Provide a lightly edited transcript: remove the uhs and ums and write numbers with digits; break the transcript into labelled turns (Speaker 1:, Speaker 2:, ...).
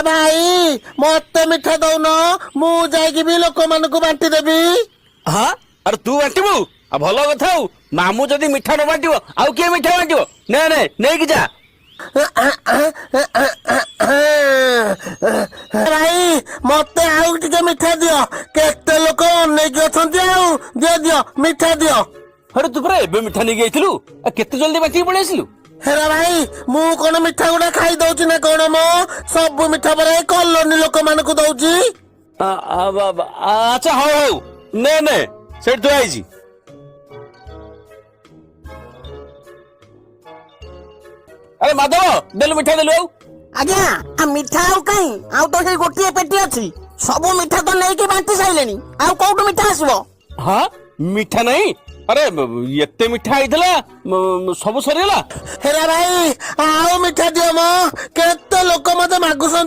Speaker 1: भाई मत मिठा दौन मु जाइए लोक मान बांटी देवी।
Speaker 2: हाँ अरे तू बांटबू भल कथा मामू जदि मिठा न बांट आउ किए मिठा बांट ने ने नहीं जा
Speaker 1: भाई मत आउ टे मिठा दियो केते लोक अनेक अच्छा दियो दियो मिठा दियो।
Speaker 2: अरे तू परा एबे मिठा नहीं गई केते जल्दी बांटी पड़े आसिलु।
Speaker 1: हेरा भाई मु कौन मिठा गुड़ा खाई दौची ना कौन मो सब मिठा पर कॉलोनी लोक मान को दौची।
Speaker 2: अच्छा हौ हौ ने ने सेठ तू आई अरे माधव देलु मिठा देलु
Speaker 3: आज्ञा मिठा आउ कहीं आउ तो से गोटे पेटी अच्छी सब मिठा तो नहीं बांटी सारे आउ कौटू मिठा आसब।
Speaker 2: हाँ मिठा नहीं अरे एते मिठा आइला सब सरीगला।
Speaker 1: हेरा भाई आओ मिठा दियो मो केते लोक मते मागुसन